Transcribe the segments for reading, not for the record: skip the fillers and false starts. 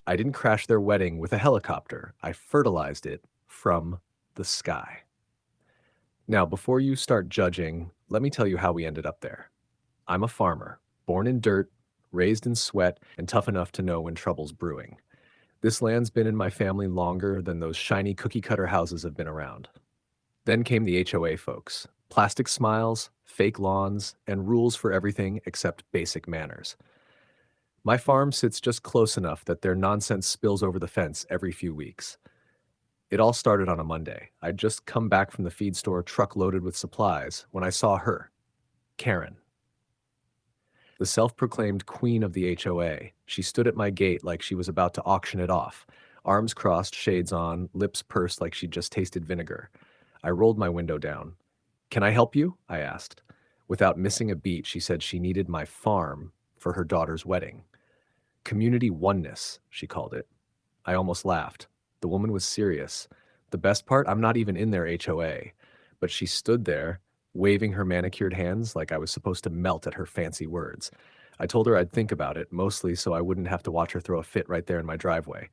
I didn't crash their wedding with a helicopter. I fertilized it from the sky. Now, before you start judging, let me tell you how we ended up there. I'm a farmer, born in dirt, raised in sweat, and tough enough to know when trouble's brewing. This land's been in my family longer than those shiny cookie cutter houses have been around. Then came the HOA folks. Plastic smiles, fake lawns, and rules for everything except basic manners. My farm sits just close enough that their nonsense spills over the fence every few weeks. It all started on a Monday. I'd just come back from the feed store truck loaded with supplies when I saw her, Karen, the self-proclaimed queen of the HOA. She stood at my gate like she was about to auction it off, arms crossed, shades on, lips pursed like she'd just tasted vinegar. I rolled my window down. "Can I help you?" I asked. Without missing a beat, she said she needed my farm for her daughter's wedding. Community oneness, she called it. I almost laughed. The woman was serious. The best part, I'm not even in their HOA. But she stood there, waving her manicured hands like I was supposed to melt at her fancy words. I told her I'd think about it, mostly so I wouldn't have to watch her throw a fit right there in my driveway.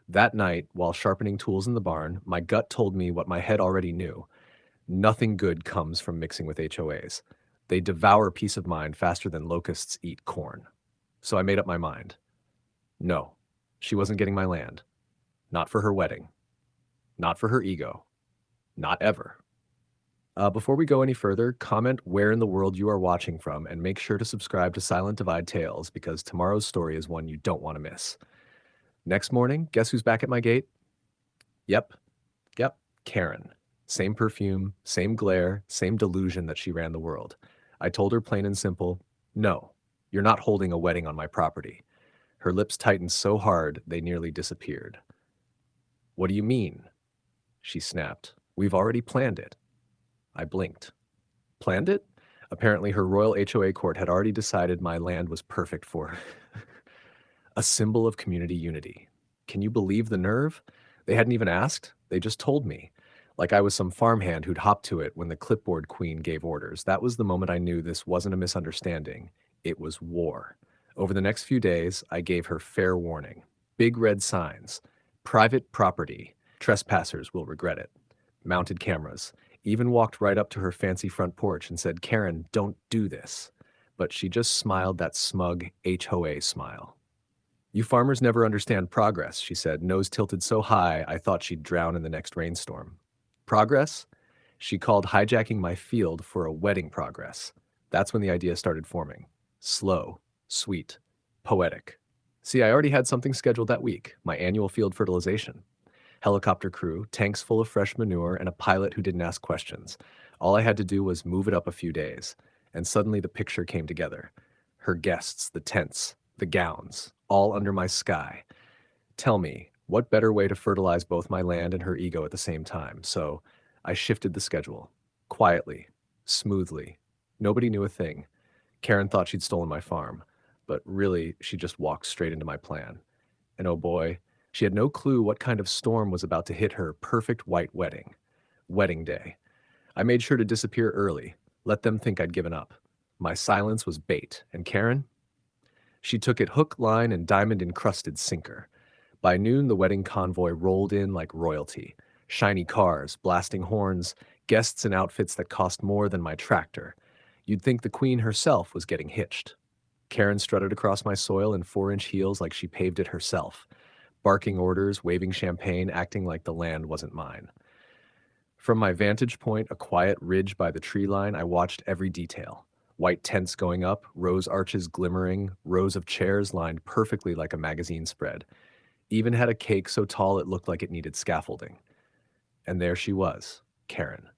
That night, while sharpening tools in the barn, my gut told me what my head already knew. Nothing good comes from mixing with HOAs. They devour peace of mind faster than locusts eat corn. So I made up my mind. No, she wasn't getting my land. Not for her wedding. Not for her ego. Not ever. Before we go any further, comment where in the world you are watching from and make sure to subscribe to Silent Divide Tales because tomorrow's story is one you don't want to miss. Next morning, guess who's back at my gate? Yep, yep, Karen. Same perfume, same glare, same delusion that she ran the world. I told her plain and simple, no, you're not holding a wedding on my property. Her lips tightened so hard they nearly disappeared. What do you mean? She snapped. We've already planned it. I blinked. Planned it? Apparently her royal HOA court had already decided my land was perfect for her. A symbol of community unity. Can you believe the nerve? They hadn't even asked. They just told me. Like I was some farmhand who'd hopped to it when the clipboard queen gave orders. That was the moment I knew this wasn't a misunderstanding. It was war. Over the next few days, I gave her fair warning. Big red signs. Private property. Trespassers will regret it. Mounted cameras. Even walked right up to her fancy front porch and said, "Karen, don't do this." But she just smiled that smug HOA smile. "You farmers never understand progress," she said, nose tilted so high I thought she'd drown in the next rainstorm. Progress? She called hijacking my field for a wedding progress. That's when the idea started forming. Slow, sweet, poetic. See, I already had something scheduled that week, my annual field fertilization. Helicopter crew, tanks full of fresh manure, and a pilot who didn't ask questions. All I had to do was move it up a few days, and suddenly the picture came together. Her guests, the tents, the gowns, all under my sky. Tell me, what better way to fertilize both my land and her ego at the same time? So I shifted the schedule. Quietly, smoothly. Nobody knew a thing. Karen thought she'd stolen my farm, but really, she just walked straight into my plan. And oh boy, she had no clue what kind of storm was about to hit her perfect white wedding. Wedding day. I made sure to disappear early, let them think I'd given up. My silence was bait, and Karen? She took it hook, line, and diamond-encrusted sinker. By noon, the wedding convoy rolled in like royalty. Shiny cars, blasting horns, guests in outfits that cost more than my tractor. You'd think the queen herself was getting hitched. Karen strutted across my soil in 4-inch heels like she paved it herself, barking orders, waving champagne, acting like the land wasn't mine. From my vantage point, a quiet ridge by the tree line, I watched every detail. White tents going up, rose arches glimmering, rows of chairs lined perfectly like a magazine spread. Even had a cake so tall it looked like it needed scaffolding. And there she was, Karen,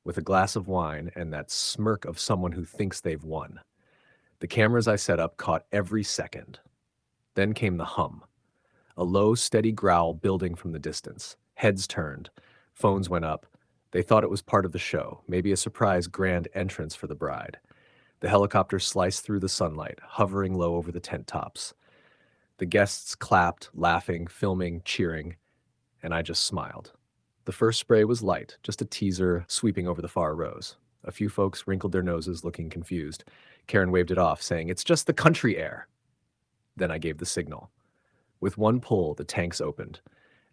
with a glass of wine and that smirk of someone who thinks they've won. The cameras I set up caught every second. Then came the hum. A low, steady growl building from the distance. Heads turned. Phones went up. They thought it was part of the show, maybe a surprise grand entrance for the bride. The helicopter sliced through the sunlight, hovering low over the tent tops. The guests clapped, laughing, filming, cheering, and I just smiled. The first spray was light, just a teaser sweeping over the far rows. A few folks wrinkled their noses, looking confused. Karen waved it off, saying, "It's just the country air." Then I gave the signal. With one pull, the tanks opened,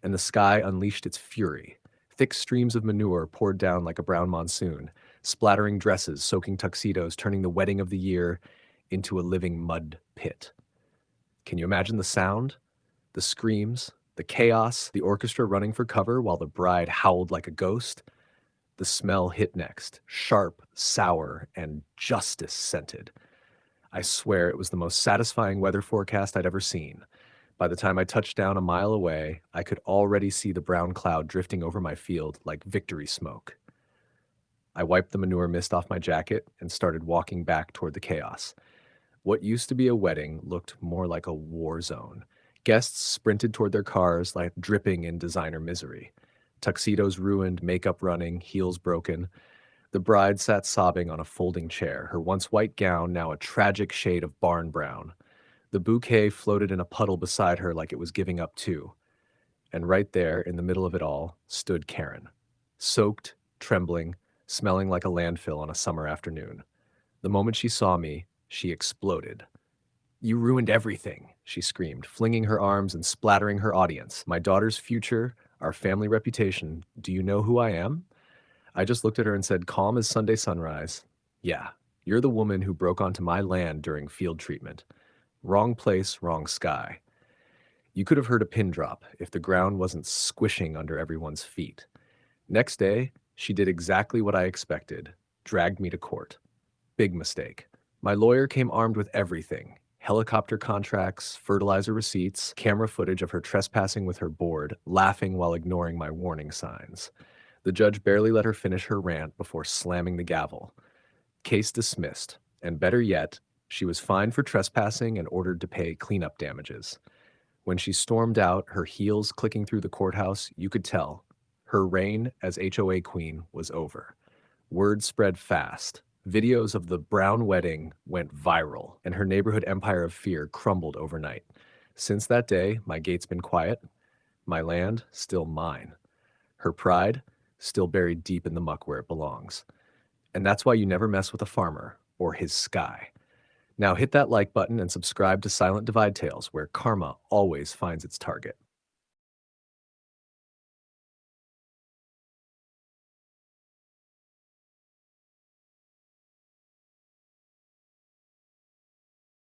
and the sky unleashed its fury. Thick streams of manure poured down like a brown monsoon, splattering dresses, soaking tuxedos, turning the wedding of the year into a living mud pit. Can you imagine the sound? The screams, the chaos, the orchestra running for cover while the bride howled like a ghost? The smell hit next, sharp, sour, and justice scented. I swear it was the most satisfying weather forecast I'd ever seen. By the time I touched down a mile away, I could already see the brown cloud drifting over my field like victory smoke. I wiped the manure mist off my jacket and started walking back toward the chaos. What used to be a wedding looked more like a war zone. Guests sprinted toward their cars, like dripping in designer misery. Tuxedos ruined, makeup running, heels broken. The bride sat sobbing on a folding chair, her once white gown now a tragic shade of barn brown. The bouquet floated in a puddle beside her like it was giving up too. And right there, in the middle of it all, stood Karen. Soaked, trembling, smelling like a landfill on a summer afternoon. The moment she saw me, she exploded. "You ruined everything," she screamed, flinging her arms and splattering her audience. "My daughter's future, our family reputation. Do you know who I am?" I just looked at her and said, calm as Sunday sunrise, "Yeah, you're the woman who broke onto my land during field treatment. Wrong place, wrong sky." You could have heard a pin drop if the ground wasn't squishing under everyone's feet. Next day, she did exactly what I expected, dragged me to court. Big mistake. My lawyer came armed with everything: helicopter contracts, fertilizer receipts, camera footage of her trespassing with her board, laughing while ignoring my warning signs. The judge barely let her finish her rant before slamming the gavel. Case dismissed, and better yet, she was fined for trespassing and ordered to pay cleanup damages. When she stormed out, her heels clicking through the courthouse, you could tell her reign as HOA queen was over. Word spread fast. Videos of the brown wedding went viral, and her neighborhood empire of fear crumbled overnight. Since that day, my gate's been quiet, my land still mine. Her pride still buried deep in the muck where it belongs. And that's why you never mess with a farmer or his sky. Now hit that like button and subscribe to Silent Divide Tales, where karma always finds its target.